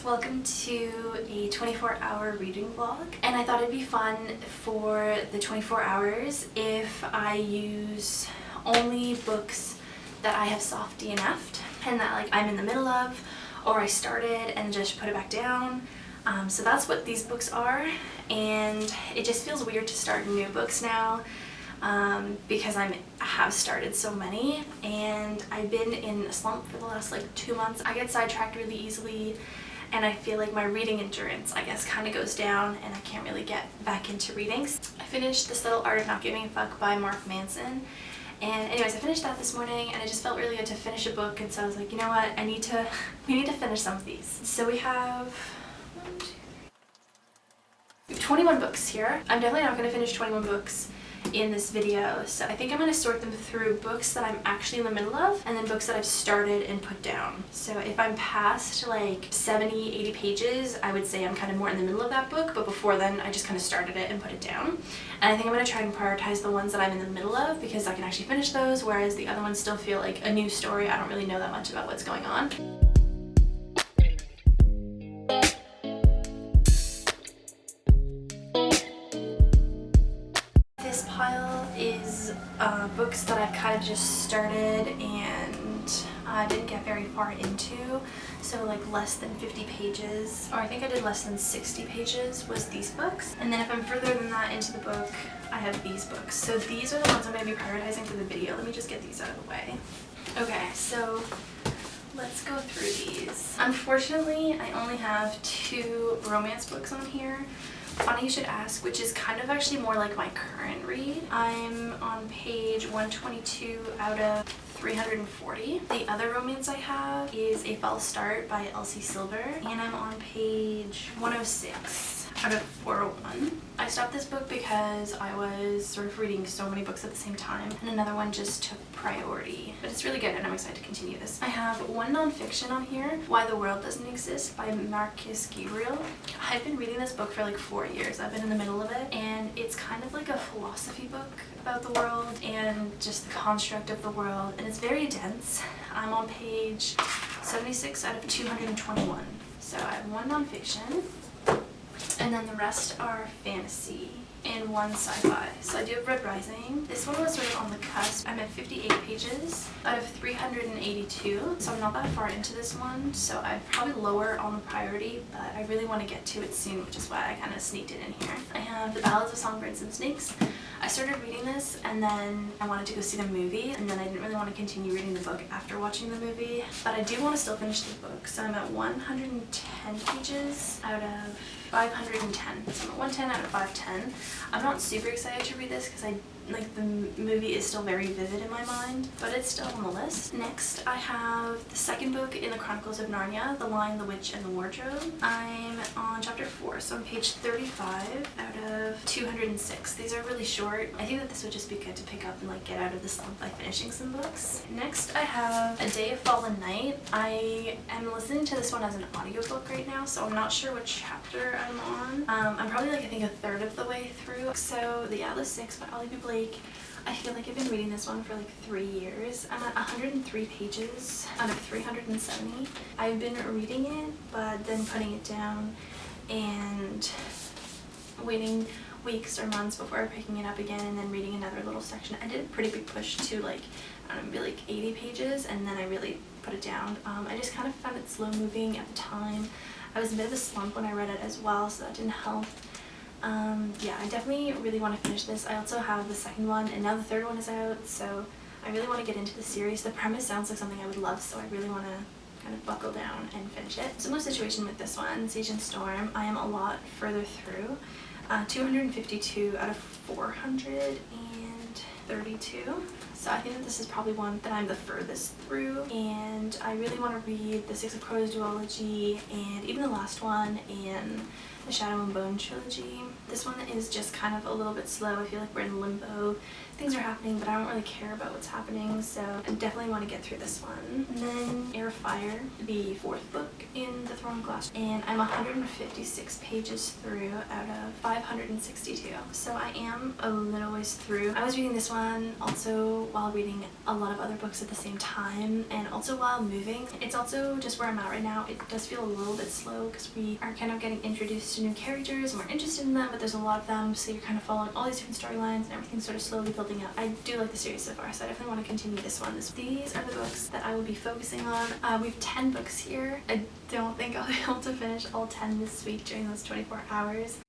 Welcome to a 24-hour reading vlog, and I thought it'd be fun for the 24 hours if I use only books that I have soft DNF'd and that I'm in the middle of, or I started and just put it back down. So that's what these books are, and it just feels weird to start new books now because I have started so many, and I've been in a slump for the last 2 months. I get sidetracked really easily, and I feel like my reading endurance, kind of goes down, and I can't really get back into reading. I finished The Subtle Art of Not Giving a Fuck by Mark Manson, and anyways, I finished that this morning, and it just felt really good to finish a book, and so I was like, you know what, we need to finish some of these. So we have 21 books here. I'm definitely not going to finish 21 books in this video, so I think I'm going to sort them through books that I'm actually in the middle of and then books that I've started and put down. So if I'm past 70-80 pages, I would say I'm kind of more in the middle of that book, but before then I just kind of started it and put it down. And I think I'm going to try and prioritize the ones that I'm in the middle of because I can actually finish those, whereas the other ones still feel like a new story. I don't really know that much about what's going on. Is books that I've kind of just started and didn't get very far into, so less than 50 pages, or I think I did less than 60 pages was these books. And then if I'm further than that into the book, I have these books. So these are the ones I'm going to be prioritizing for the video. Let me just get these out of the way. Okay, so let's go through these. Unfortunately, I only have 2 romance books on here. Funny you should ask, which is kind of actually more like my current read. I'm on page 122 out of 340. The other romance I have is A False Start by Elsie Silver, and I'm on page 106 out of 401. I stopped this book because I was sort of reading so many books at the same time, and another one just took priority. But it's really good, and I'm excited to continue this. I have one nonfiction on here, Why the World Doesn't Exist by Marcus Gabriel. I've been reading this book for 4 years. I've been in the middle of it, and it's kind of like a philosophy book about the world and just the construct of the world, and it's very dense. I'm on page 76 out of 221. So I have one nonfiction, and then the rest are fantasy and one sci-fi. So I do have Red Rising. This one was sort of on the cusp. I'm at 58 pages out of 382, so I'm not that far into this one, so I'm probably lower on the priority, but I really want to get to it soon, which is why I kind of sneaked it in here. I have The Ballads of Songbirds and Snakes. I started reading this, and then I wanted to go see the movie, and then I didn't really want to continue reading the book after watching the movie, but I do want to still finish the book. So I'm at 110 pages out of 510. So I'm at 110 out of 510. I'm not super excited to read this because the movie is still very vivid in my mind, but it's still on the list. Next, I have the second book in the Chronicles of Narnia, The Lion, the Witch, and the Wardrobe. I'm on chapter 4, so on page 35 out of 206. These are really short. I think that this would just be good to pick up and get out of the slump by finishing some books. Next, I have A Day of Fallen Night. I am listening to this one as an audiobook right now, so I'm not sure what chapter I'm on. I'm probably I think a third of the way through. So The Atlas 6 by Ollie B. Blake. I feel like I've been reading this one for 3 years. I'm at 103 pages out of 370. I've been reading it, but then putting it down and waiting weeks or months before picking it up again and then reading another little section. I did a pretty big push to I don't know, maybe 80 pages, and then I really put it down. I just kind of found it slow moving at the time. I was in a bit of a slump when I read it as well, so that didn't help. Yeah, I definitely really want to finish this. I also have the second one, and now the third one is out, so I really want to get into the series. The premise sounds like something I would love, so I really want to kind of buckle down and finish it. Similar situation with this one, Siege and Storm. I am a lot further through. 252 out of 432. So I think that this is probably one that I'm the furthest through, and I really want to read the Six of Crows duology and even the last one and the Shadow and Bone trilogy. This one is just kind of a little bit slow. I feel like we're in limbo. Things are happening, but I don't really care about what's happening, so I definitely want to get through this one. And then Air Fire, the 4th book in the Throne of Glass, and I'm 156 pages through out of 562. So I am a little ways through. I was reading this one also while reading a lot of other books at the same time, and also while moving. It's also just where I'm at right now. It does feel a little bit slow because we are kind of getting introduced to new characters and we're interested in them, but there's a lot of them, so you're kind of following all these different storylines and everything's sort of slowly building up. I do like the series so far, so I definitely want to continue this one. These are the books that I will be focusing on. We have 10 books here. I don't think I'll be able to finish all 10 this week during those 24 hours.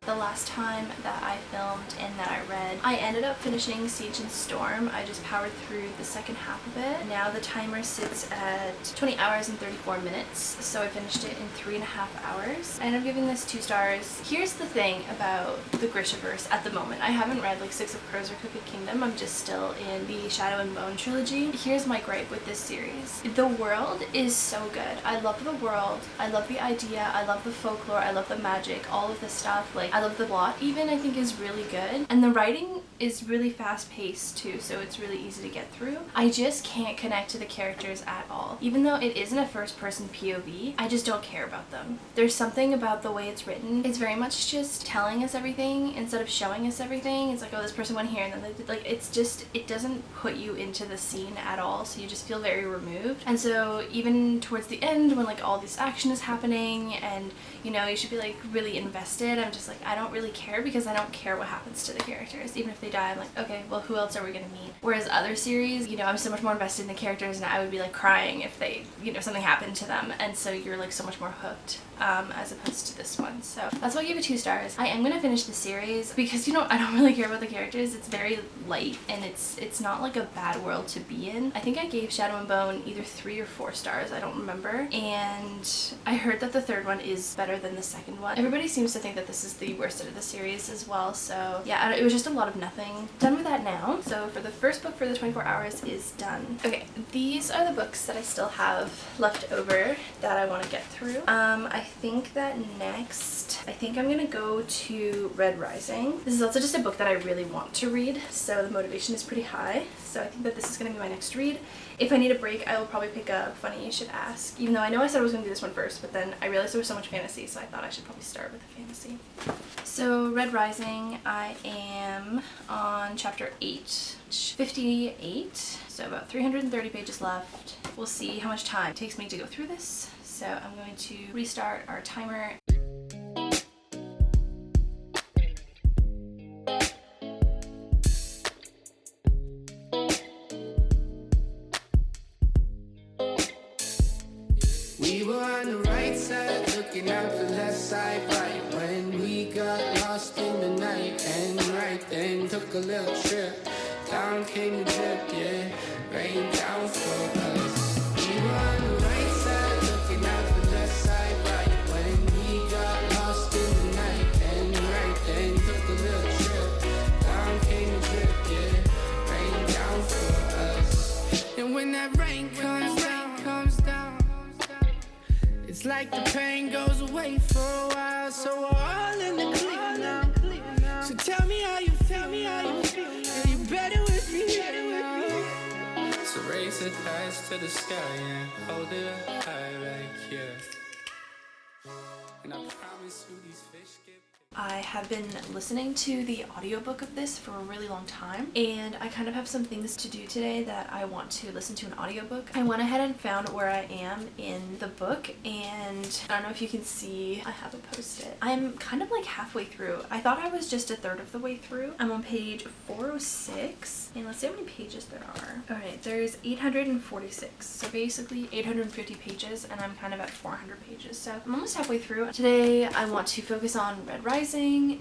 The last time that I filmed and that I read, I ended up finishing Siege and Storm. I just powered through the second half of it. Now the timer sits at 20 hours and 34 minutes, so I finished it in 3.5 hours. I ended up giving this 2 stars. Here's the thing about the Grishaverse at the moment. I haven't read like Six of Crows or Crooked Kingdom. I'm just still in the Shadow and Bone trilogy. Here's my gripe with this series. The world is so good. I love the world. I love the idea. I love the folklore. I love the magic. All of this stuff. Like, I love the plot even, I think, is really good, and the writing is really fast paced too, so it's really easy to get through. I just can't connect to the characters at all. Even though it isn't a first person POV, I just don't care about them. There's something about the way it's written. It's very much just telling us everything instead of showing us everything. It's like, oh, this person went here, and then they did, like, it's just, it doesn't put you into the scene at all, so you just feel very removed. And so even towards the end, when like all this action is happening and, you know, you should be like really invested, I'm just like, I don't really care, because I don't care what happens to the characters. Even if they die, I'm like, okay, well, who else are we gonna meet? Whereas other series, you know, I'm so much more invested in the characters, and I would be like crying if they, you know, something happened to them, and so you're like so much more hooked as opposed to this one. So that's why I gave it 2 stars. I am gonna finish the series because, you know, I don't really care about the characters. It's very light, and it's not like a bad world to be in. I think I gave Shadow and Bone either 3 or 4 stars, I don't remember, and I heard that the 3rd one is better than the 2nd one. Everybody seems to think that this is the worst out of the series as well, so yeah, it was just a lot of nothing. Done with that now. So for the first book for the 24 hours is done. Okay, these are the books that I still have left over that I want to get through. I think that next, I think I'm gonna go to Red Rising. This is also just a book that I really want to read, so the motivation is pretty high. So I think that this is gonna be my next read. If I need a break, I will probably pick up Funny You Should Ask, even though I know I said I was gonna do this one first, but then I realized there was so much fantasy, so I thought I should probably start with the fantasy. So Red Rising, I am on chapter 8, 58, so about 330 pages left. We'll see how much time it takes me to go through this. So I'm going to restart our timer. We were on the right side, looking out the left side, right when we got lost in the night. And right then took a little trip, down came the drip, yeah, rain down for us. We were on the right side, looking out the left side, right when we got lost in the night. And right then took a little trip, down came the drip, yeah, rain down for us. And when that rain comes down, it's like the pain goes away for a while, so we're all in the clear now. So tell me how you feel, are you better with me now? So raise it eyes to the sky and hold it up high like here. And I promise you these fish get... I have been listening to the audiobook of this for a really long time, and I kind of have some things to do today that I want to listen to an audiobook. I went ahead and found where I am in the book, and I don't know if you can see, I have a post-it. I'm kind of like halfway through. I thought I was just a third of the way through. I'm on page 406, and let's see how many pages there are. Alright, there's 846, so basically 850 pages, and I'm kind of at 400 pages, so I'm almost halfway through. Today I want to focus on Red Rising,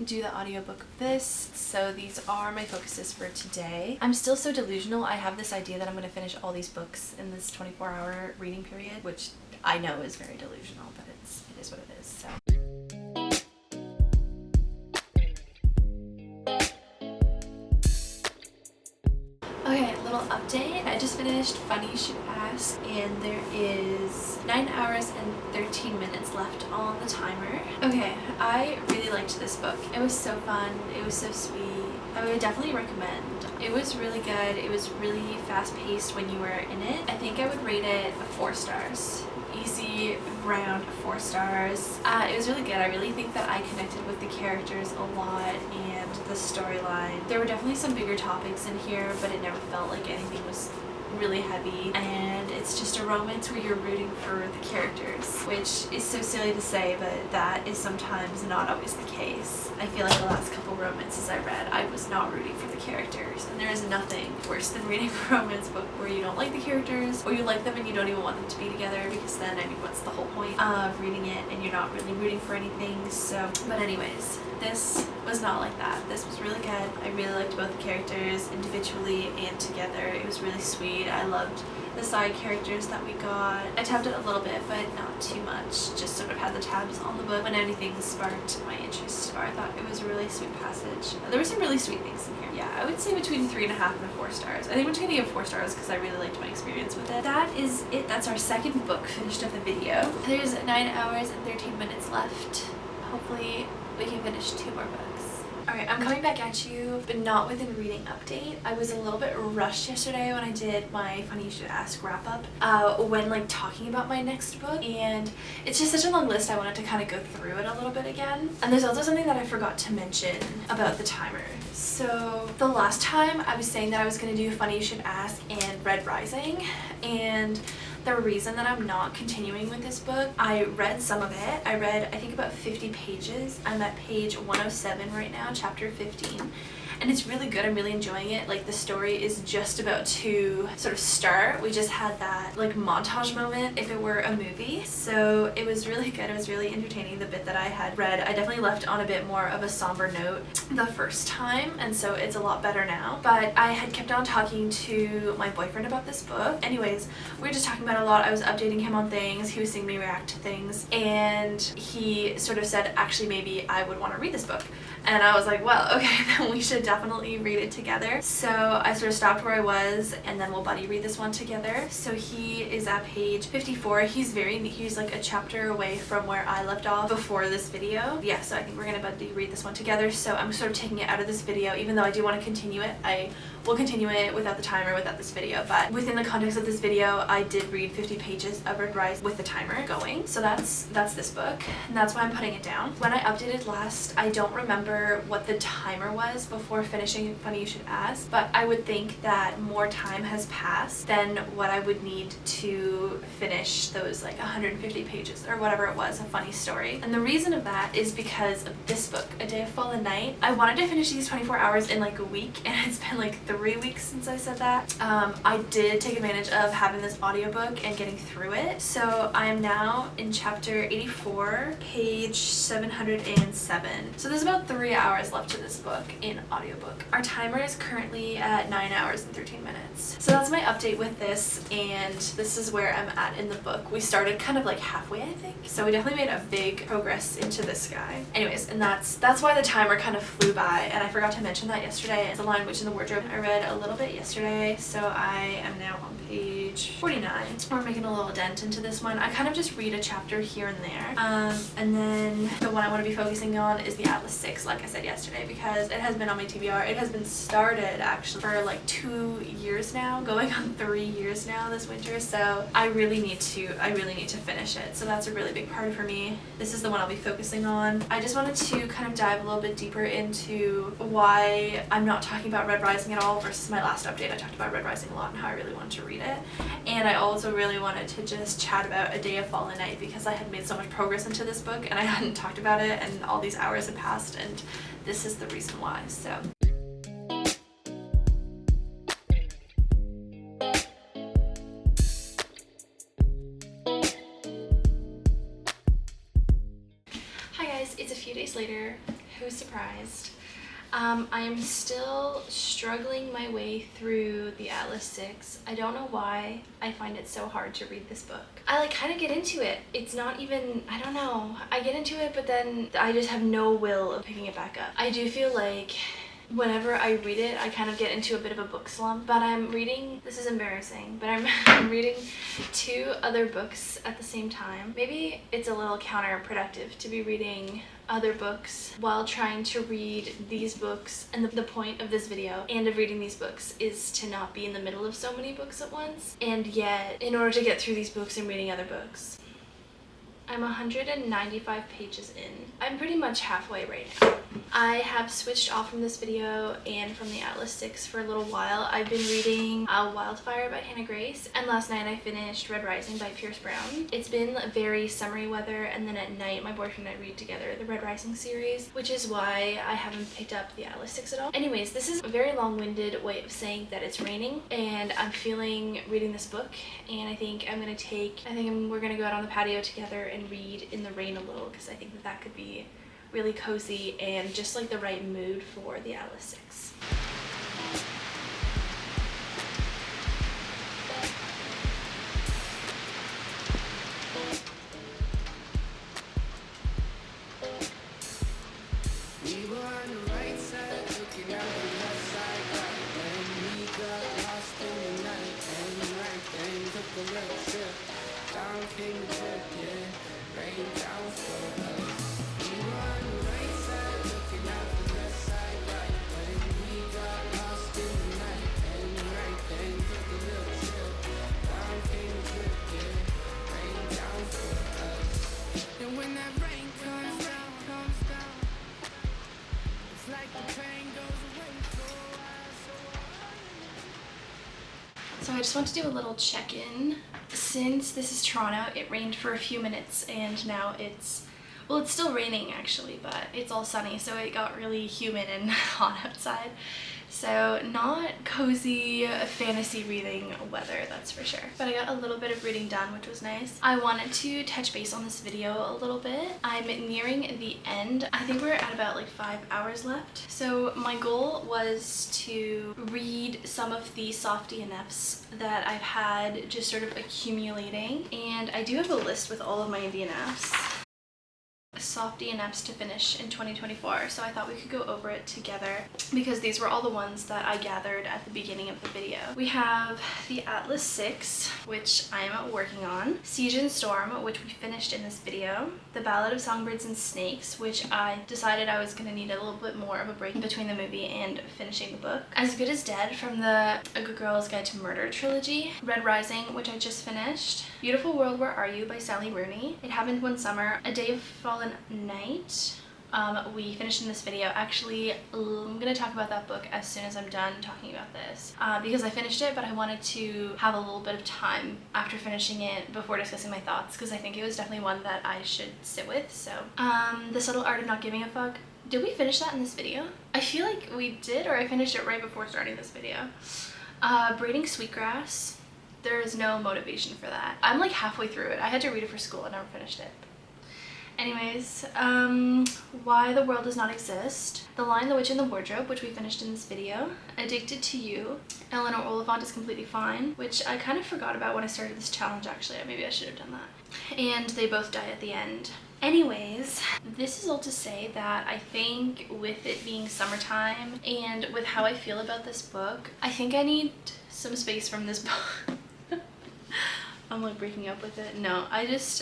do the audiobook of this, so these are my focuses for today. I'm still so delusional. I have this idea that I'm going to finish all these books in this 24-hour reading period, which I know is very delusional, but it is what it is, so. little update. I just finished Funny You Should Ask, and there is 9 hours and 13 minutes left on the timer. Okay, I really liked this book. It was so fun. It was so sweet. I would definitely recommend. It was really good. It was really fast-paced when you were in it. I think I would rate it 4 stars. Easy, round 4 stars. It was really good. I really think that I connected with the characters a lot and the storyline. There were definitely some bigger topics in here, but it never felt like anything was really heavy, and it's just a romance where you're rooting for the characters, which is so silly to say, but that is sometimes not always the case. I feel like the last couple romances I read, I was not rooting for the characters, and there is nothing worse than reading a romance book where you don't like the characters, or you like them and you don't even want them to be together, because then, I mean, what's the whole point of reading it and you're not really rooting for anything? So, but anyways, this was not like that. This was really good. I really liked both the characters individually and together. It was really sweet. I loved the side characters that we got. I tabbed it a little bit, but not too much. Just sort of had the tabs on the book when anything sparked my interest, or I thought it was a really sweet passage. There were some really sweet things in here. Yeah, I would say between 3.5 and 4 stars. I think I'm just gonna give 4 stars because I really liked my experience with it. That is it. That's our second book finished of the video. There's 9 hours and 13 minutes left. Hopefully we can finish 2 more books. Alright, I'm coming back at you, but not with a reading update. I was a little bit rushed yesterday when I did my Funny You Should Ask wrap-up, when like talking about my next book, and it's just such a long list I wanted to kind of go through it a little bit again. And there's also something that I forgot to mention about the timer. So the last time I was saying that I was going to do Funny You Should Ask and Red Rising, and the reason that I'm not continuing with this book, I read some of it. I read, I think, about 50 pages. I'm at page 107 right now, chapter 15. And it's really good. I'm really enjoying it. Like, the story is just about to sort of start. We just had that like montage moment if it were a movie. So it was really good. It was really entertaining. The bit that I had read, I definitely left on a bit more of a somber note the first time, and so it's a lot better now. But I had kept on talking to my boyfriend about this book. Anyways, we were just talking about it a lot. I was updating him on things. He was seeing me react to things, and he sort of said, actually, maybe I would want to read this book. And I was like, well, okay, then we should definitely read it together. So I sort of stopped where I was, and then we'll buddy read this one together. So he is at page 54. He's like a chapter away from where I left off before this video. Yeah, so I think we're gonna buddy read this one together. So I'm sort of taking it out of this video, even though I do want to continue it. I will continue it without the timer, without this video, but within the context of this video, I did read 50 pages of Red Rise with the timer going. So that's this book, and that's why I'm putting it down. When I updated last, I don't remember what the timer was before finishing Funny You Should Ask, but I would think that more time has passed than what I would need to finish those like 150 pages or whatever it was, a funny story. And the reason of that is because of this book, A Day of Fallen Night. I wanted to finish these 24 hours in like a week, and it's been like 3 weeks since I said that. I did take advantage of having this audiobook and getting through it. So I am now in chapter 84, page 707. So there's about 3 hours left to this book in audiobook. Our timer is currently at 9 hours and 13 minutes. So that's my update with this, and this is where I'm at in the book. We started kind of like halfway, I think. So we definitely made a big progress into this guy. Anyways, and that's why the timer kind of flew by, and I forgot to mention that yesterday. It's The Lion, Witch, and the Wardrobe. I read a little bit yesterday, so I am now on page 49. We're making a little dent into this one. I kind of just read a chapter here and there. And then the one I want to be focusing on is the Atlas 6, like I said yesterday, because it has been on my TBR. It has been started actually for like 2 years now, going on 3 years now this winter, so I really need to finish it. So that's a really big part for me. This is the one I'll be focusing on. I just wanted to kind of dive a little bit deeper into why I'm not talking about Red Rising at all versus my last update. I talked about Red Rising a lot and how I really wanted to read it. And I also really wanted to just chat about A Day of Fallen Night because I had made so much progress into this book and I hadn't talked about it, and all these hours had passed, and this is the reason why. So hi guys, it's a few days later. Who's surprised? I am still struggling my way through the Atlas 6. I don't know why I find it so hard to read this book. I like kind of get into it. It's not even, I don't know. I get into it, but then I just have no will of picking it back up. I do feel like whenever I read it, I kind of get into a bit of a book slump. But I'm reading, this is embarrassing, but I'm reading 2 other books at the same time. Maybe it's a little counterproductive to be reading other books while trying to read these books, and the point of this video and of reading these books is to not be in the middle of so many books at once. And yet, in order to get through these books, I'm reading other books. I'm 195 pages in. I'm pretty much halfway right now. I have switched off from this video and from the Atlas 6 for a little while. I've been reading Wildfire by Hannah Grace, and last night I finished Red Rising by Pierce Brown. It's been very summery weather, and then at night my boyfriend and I read together the Red Rising series, which is why I haven't picked up the Atlas 6 at all. Anyways, this is a very long-winded way of saying that it's raining, and I'm feeling reading this book, and I think we're gonna go out on the patio together and read in the rain a little, because I think that that could be really cozy and just like the right mood for the Atlas 6. We were on the right side, looking out the left side, right when we got lost in the night. And right then took a little trip, down came the drip, yeah, rain down for us. We were on the right side, looking out the left side, right when we got lost in the night. And right then took a little trip, down came the drip, yeah, rain down for us. And when that rain comes down, it's like the pain goes away so So I just want to do a little check-in. Since this is Toronto, it rained for a few minutes, and now it's still raining actually, but it's all sunny, so it got really humid and hot outside. So not cozy fantasy reading weather, that's for sure. But I got a little bit of reading done, which was nice. I wanted to touch base on this video a little bit. I'm nearing the end. I think we're at about like 5 hours left. So my goal was to read some of the soft DNFs that I've had just sort of accumulating. And I do have a list with all of my DNFs. Soft DNFs to finish in 2024, so I thought we could go over it together because these were all the ones that I gathered at the beginning of the video. We have the Atlas 6, which I'm working on, Siege and Storm, which we finished in this video, The Ballad of Songbirds and Snakes, which I decided I was going to need a little bit more of a break between the movie and finishing the book, As Good as Dead from the A Good Girl's Guide to Murder trilogy, Red Rising, which I just finished, Beautiful World, Where Are You by Sally Rooney, It Happened One Summer, A Day of Fallen Night, we finished in this video. Actually, I'm gonna talk about that book as soon as I'm done talking about this, because I finished it, but I wanted to have a little bit of time after finishing it before discussing my thoughts, because I think it was definitely one that I should sit with. So The Subtle Art of Not Giving a Fuck. Did we finish that in this video? I feel like we did, or I finished it right before starting this video. Braiding Sweetgrass. There is no motivation for that. I'm like halfway through it. I had to read it for school. I never finished it. Anyways, Why the World Does Not Exist, The Lion, the Witch, and the Wardrobe, which we finished in this video, Addicted to You, Eleanor Oliphant is Completely Fine, which I kind of forgot about when I started this challenge actually. Maybe I should have done that. And They Both Die at the End. Anyways, this is all to say that I think with it being summertime and with how I feel about this book, I think I need some space from this book. I'm like breaking up with it. No,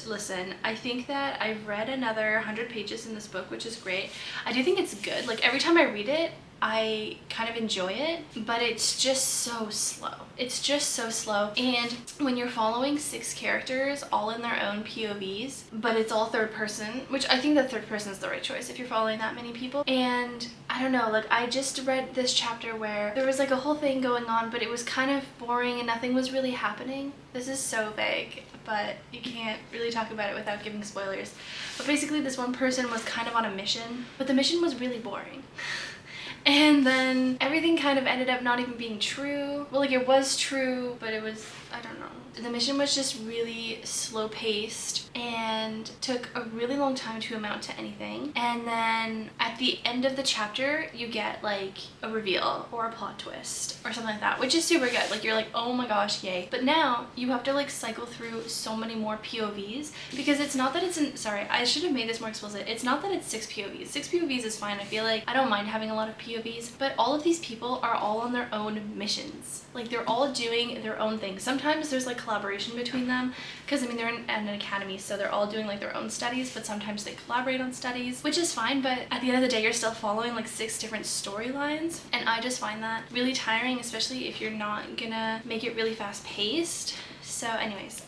listen, I think that I've read another 100 pages in this book, which is great. I do think it's good. Like every time I read it, I kind of enjoy it, but it's just so slow. It's just so slow. And when you're following 6 characters all in their own POVs, but it's all third person, which I think that third person is the right choice if you're following that many people. And I don't know, like I just read this chapter where there was like a whole thing going on, but it was kind of boring and nothing was really happening. This is so vague, but you can't really talk about it without giving spoilers. But basically this one person was kind of on a mission, but the mission was really boring. And then everything kind of ended up not even being true. Well, like it was true, but it was I don't know. The mission was just really slow paced and took a really long time to amount to anything. And then at the end of the chapter, you get like a reveal or a plot twist or something like that, which is super good. Like you're like, oh my gosh, yay. But now you have to like cycle through so many more POVs, because it's not that it's sorry, I should have made this more explicit. It's not that it's 6 POVs. 6 POVs is fine. I feel like I don't mind having a lot of POVs, but all of these people are all on their own missions. Like they're all doing their own thing. Sometimes there's like collaboration between them, because I mean they're in an academy, so they're all doing like their own studies, but sometimes they collaborate on studies, which is fine. But at the end of the day, you're still following like 6 different storylines, and I just find that really tiring, especially if you're not gonna make it really fast paced. So anyways,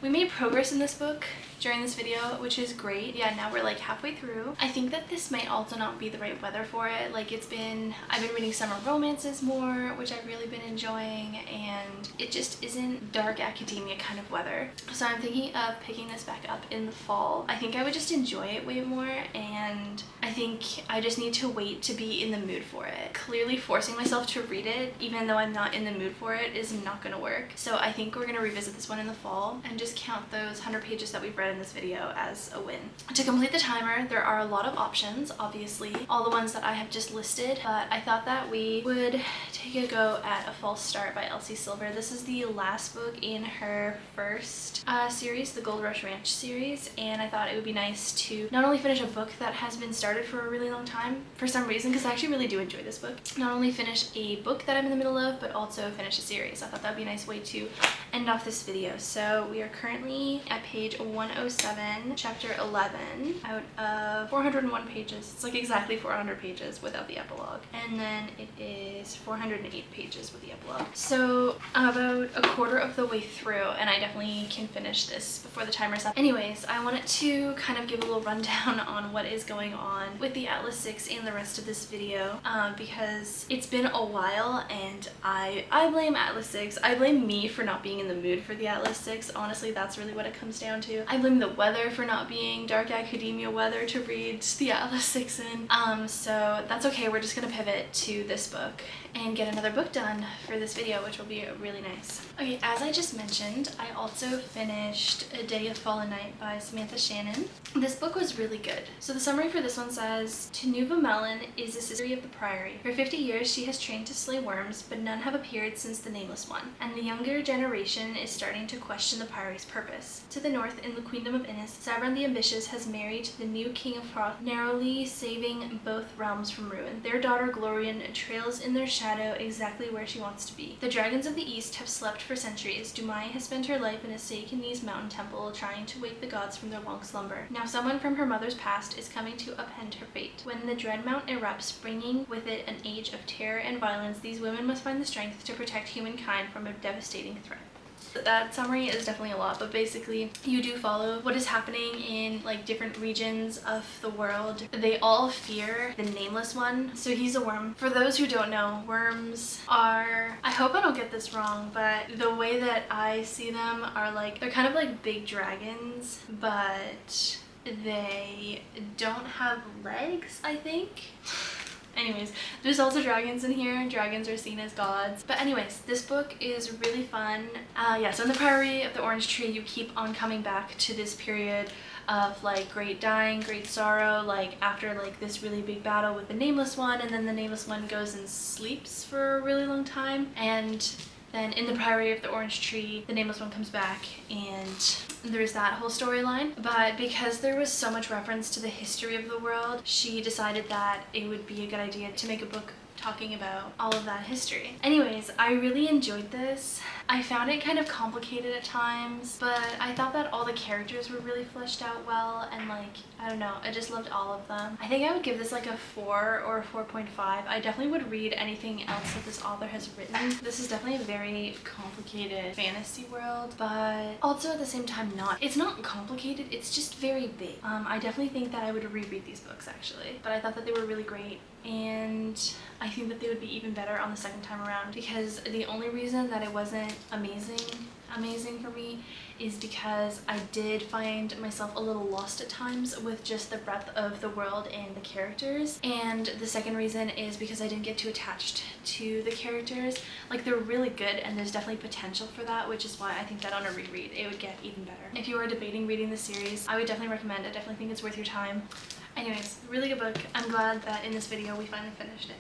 we made progress in this book during this video, which is great. Yeah, now we're like halfway through. I think that this might also not be the right weather for it. Like I've been reading summer romances more, which I've really been enjoying, and it just isn't dark academia kind of weather. So I'm thinking of picking this back up in the fall. I think I would just enjoy it way more, and I think I just need to wait to be in the mood for it. Clearly forcing myself to read it, even though I'm not in the mood for it, is not gonna work. So I think we're gonna revisit this one in the fall and just count those 100 pages that we've read in this video as a win. To complete the timer, there are a lot of options, obviously, all the ones that I have just listed, but I thought that we would take a go at A False Start by Elsie Silver. This is the last book in her first series, the Gold Rush Ranch series, and I thought it would be nice to not only finish a book that has been started for a really long time, for some reason, because I actually really do enjoy this book, not only finish a book that I'm in the middle of, but also finish a series. I thought that would be a nice way to end off this video. So we are currently at page 107, chapter 11, out of 401 pages. It's like exactly 400 pages without the epilogue. And then it is 408 pages with the epilogue. So about a quarter of the way through, and I definitely can finish this before the timer's up. Anyways, I wanted to kind of give a little rundown on what is going on with the Atlas 6 and the rest of this video, because it's been a while, and I blame Atlas 6. I blame me for not being in the mood for the Atlas 6. Honestly, that's really what it comes down to. I blame the weather for not being dark academia weather to read the Atlas 6 in. So that's okay. We're just gonna pivot to this book and get another book done for this video, which will be really nice. Okay, as I just mentioned, I also finished A Day of Fallen Night by Samantha Shannon. This book was really good. So the summary for this one says, Tenuva Mellon is a sister of the Priory. For 50 years she has trained to slay worms, but none have appeared since the Nameless One, and the younger generation is starting to question the Priory's purpose. To the north, in the Queendom of Innis, Sabran the Ambitious has married the new King of Froth, narrowly saving both realms from ruin. Their daughter Glorian trails in their shadow exactly where she wants to be. The dragons of the east have slept for centuries. Dumai has spent her life in a Sakanese mountain temple trying to wake the gods from their long slumber. Now someone from her mother's past is coming to upend her fate. When the Dread Mount erupts, bringing with it an age of terror and violence, these women must find the strength to protect humankind from a devastating threat. That summary is definitely a lot, but basically you do follow what is happening in like different regions of the world. They all fear the Nameless One, so he's a worm. For those who don't know, worms are, I hope I don't get this wrong, but the way that I see them are like, they're kind of like big dragons, but they don't have legs, I think. Anyways, there's also dragons in here. Dragons are seen as gods. But anyways, this book is really fun. Yeah, so in the Priory of the Orange Tree, you keep on coming back to this period of like great dying, great sorrow, like after like this really big battle with the Nameless One, and then the Nameless One goes and sleeps for a really long time, and then in the Priory of the Orange Tree, the Nameless One comes back, and there's that whole storyline. But because there was so much reference to the history of the world, she decided that it would be a good idea to make a book talking about all of that history. Anyways, I really enjoyed this. I found it kind of complicated at times, but I thought that all the characters were really fleshed out well, and like, I don't know, I just loved all of them. I think I would give this like a 4 or a 4.5. I definitely would read anything else that this author has written. This is definitely a very complicated fantasy world, but also at the same time not. It's not complicated, it's just very big. I definitely think that I would reread these books actually, but I thought that they were really great. And I think that they would be even better on the second time around, because the only reason that it wasn't amazing for me is because I did find myself a little lost at times with just the breadth of the world and the characters. And the second reason is because I didn't get too attached to the characters. Like, they're really good and there's definitely potential for that, which is why I think that on a reread it would get even better. If you are debating reading the series, I would definitely recommend it. I definitely think it's worth your time. Anyways, really good book. I'm glad that in this video we finally finished it.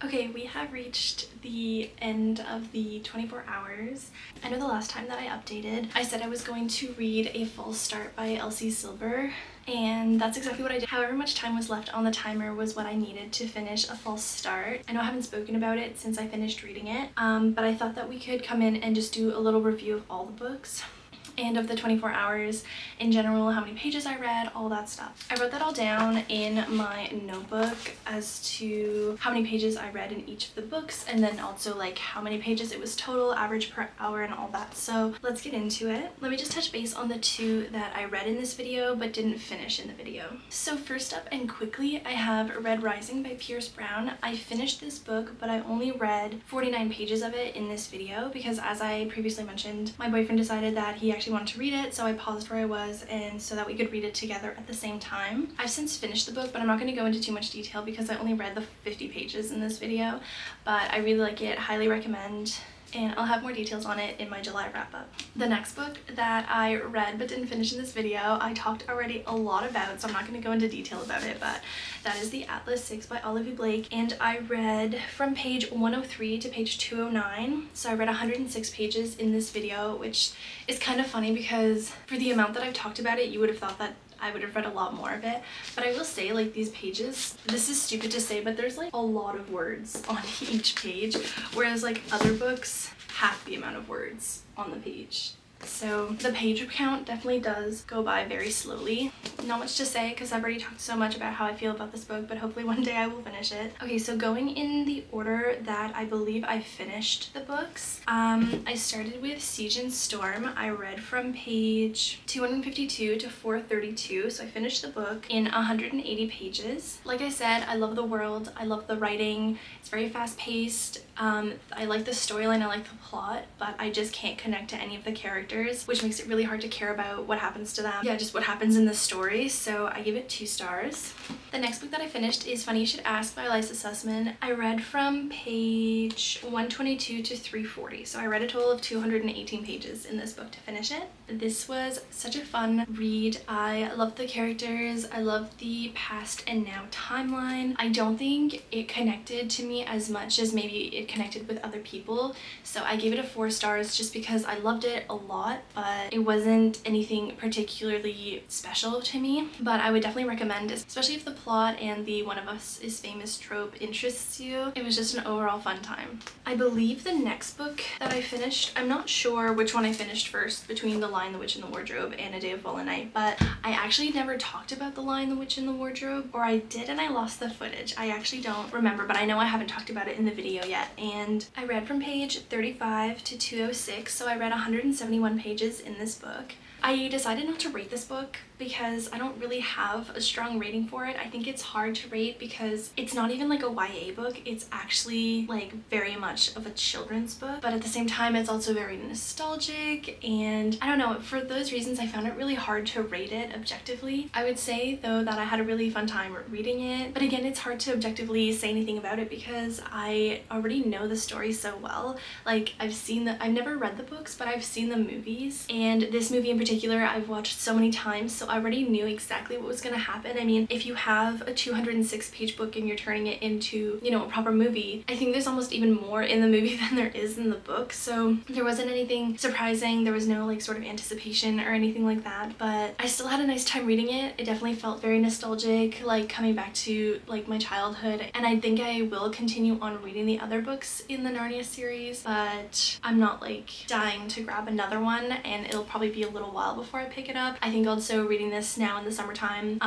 Okay, we have reached the end of the 24 hours. I know the last time that I updated, I said I was going to read A False Start by Elsie Silver, and that's exactly what I did. However much time was left on the timer was what I needed to finish A False Start. I know I haven't spoken about it since I finished reading it, but I thought that we could come in and just do a little review of all the books and of the 24 hours in general, how many pages I read, all that stuff. I wrote that all down in my notebook as to how many pages I read in each of the books, and then also like how many pages it was total, average per hour, and all that. So let's get into it. Let me just touch base on the two that I read in this video but didn't finish in the video. So first up and quickly, I have Red Rising by Pierce Brown. I finished this book, but I only read 49 pages of it in this video because, as I previously mentioned, my boyfriend decided that he actually wanted to read it, so I paused where I was and so that we could read it together at the same time. I've since finished the book, but I'm not going to go into too much detail because I only read the 50 pages in this video, but I really like it, highly recommend, and I'll have more details on it in my July wrap-up. The next book that I read but didn't finish in this video, I talked already a lot about, so I'm not going to go into detail about it, but that is The Atlas 6 by Olivia Blake, and I read from page 103 to page 209, so I read 106 pages in this video, which is kind of funny because for the amount that I've talked about it, you would have thought that I would have read a lot more of it. But I will say, like, these pages, this is stupid to say, but there's like a lot of words on each page, whereas like other books, half the amount of words on the page. So the page count definitely does go by very slowly. Not much to say because I've already talked so much about how I feel about this book, but hopefully one day I will finish it. Okay, so going in the order that I believe I finished the books, I started with Siege and Storm. I read from page 252 to 432, so I finished the book in 180 pages. Like I said, I love the world, I love the writing, it's very fast-paced. I like the storyline, I like the plot, but I just can't connect to any of the characters, which makes it really hard to care about what happens to them. Yeah, just what happens in the story, so I give it 2 stars. The next book that I finished is Funny You Should Ask by Eliza Sussman. I read from page 122 to 340, so I read a total of 218 pages in this book to finish it. This was such a fun read. I loved the characters, I loved the past and now timeline. I don't think it connected to me as much as maybe it connected with other people, so I gave it a 4 stars just because I loved it a lot, but it wasn't anything particularly special to me. But I would definitely recommend it, especially if the plot and the one of us is famous trope interests you. It was just an overall fun time. I believe the next book that I finished, I'm not sure which one I finished first between The Lion, the Witch, and the Wardrobe and A Day of Fallen Night, but I actually never talked about The Lion, the Witch, and the Wardrobe, or I did and I lost the footage. I actually don't remember, but I know I haven't talked about it in the video yet. And I read from page 35 to 206, so I read 171 pages in this book. I decided not to rate this book because I don't really have a strong rating for it. I think it's hard to rate because it's not even like a YA book. It's actually like very much of a children's book, but at the same time it's also very nostalgic, and I don't know, for those reasons I found it really hard to rate it objectively. I would say though that I had a really fun time reading it, but again, it's hard to objectively say anything about it because I already know the story so well. Like, I've never read the books, but I've seen the movies, and this movie in particular I've watched so many times, so I already knew exactly what was going to happen. I mean, if you have a 206 page book and you're turning it into, you know, a proper movie, I think there's almost even more in the movie than there is in the book, so there wasn't anything surprising. There was no like sort of anticipation or anything like that, but I still had a nice time reading it. It definitely felt very nostalgic, like coming back to like my childhood, and I think I will continue on reading the other books in the Narnia series, but I'm not like dying to grab another one, and it'll probably be a little while before I pick it up. I think also reading this now in the summertime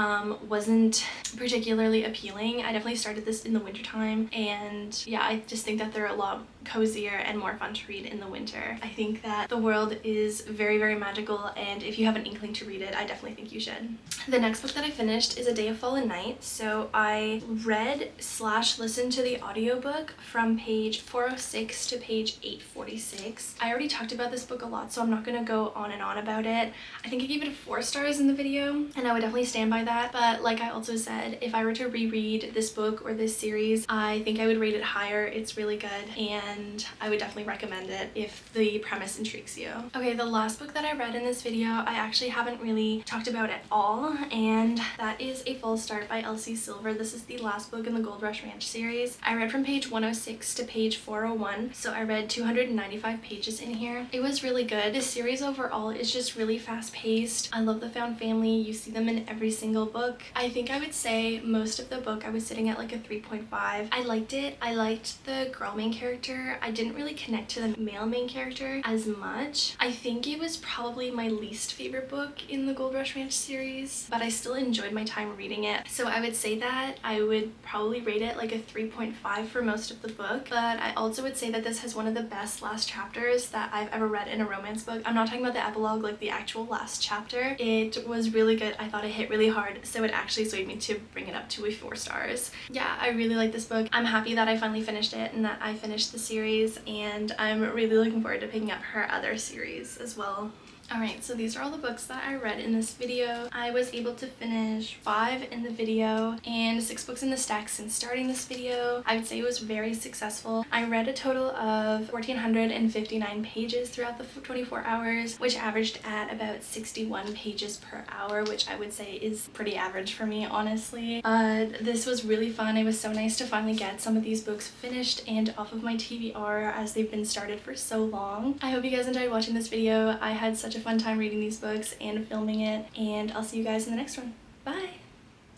wasn't particularly appealing. I definitely started this in the wintertime, and yeah, I just think that they're a lot cozier and more fun to read in the winter. I think that the world is very, very magical, and if you have an inkling to read it, I definitely think you should. The next book that I finished is A Day of Fallen Night. So I read / listened to the audiobook from page 406 to page 846. I already talked about this book a lot, so I'm not going to go on and on about it. I think I gave it 4 stars in the video, and I would definitely stand by that. But like I also said, if I were to reread this book or this series, I think I would rate it higher. It's really good, and I would definitely recommend it if the premise intrigues you. Okay, the last book that I read in this video, I actually haven't really talked about at all, and that is A False Start by Elsie Silver. This is the last book in the Gold Rush Ranch series. I read from page 106 to page 401, so I read 295 pages in here. It was really good. This series overall is just really fast-paced. I love the found family. You see them in every single book. I think I would say most of the book I was sitting at like a 3.5. I liked it. I liked the girl main character. I didn't really connect to the male main character as much. I think it was probably my least favorite book in the Gold Rush Ranch series, but I still enjoyed my time reading it. So I would say that I would probably rate it like a 3.5 for most of the book, but I also would say that this has one of the best last chapters that I've ever read in a romance book. I'm not talking about the epilogue, like the actual last chapter. It was really good. I thought it hit really hard, so it actually swayed me to bring it up to a 4 stars. Yeah, I really like this book. I'm happy that I finally finished it and that I finished the series, and I'm really looking forward to picking up her other series as well. Alright, so these are all the books that I read in this video. I was able to finish 5 in the video and 6 books in the stack since starting this video. I would say it was very successful. I read a total of 1,459 pages throughout the 24 hours, which averaged at about 61 pages per hour, which I would say is pretty average for me, honestly. This was really fun. It was so nice to finally get some of these books finished and off of my TBR as they've been started for so long. I hope you guys enjoyed watching this video. I had such a fun time reading these books and filming it, and I'll see you guys in the next one.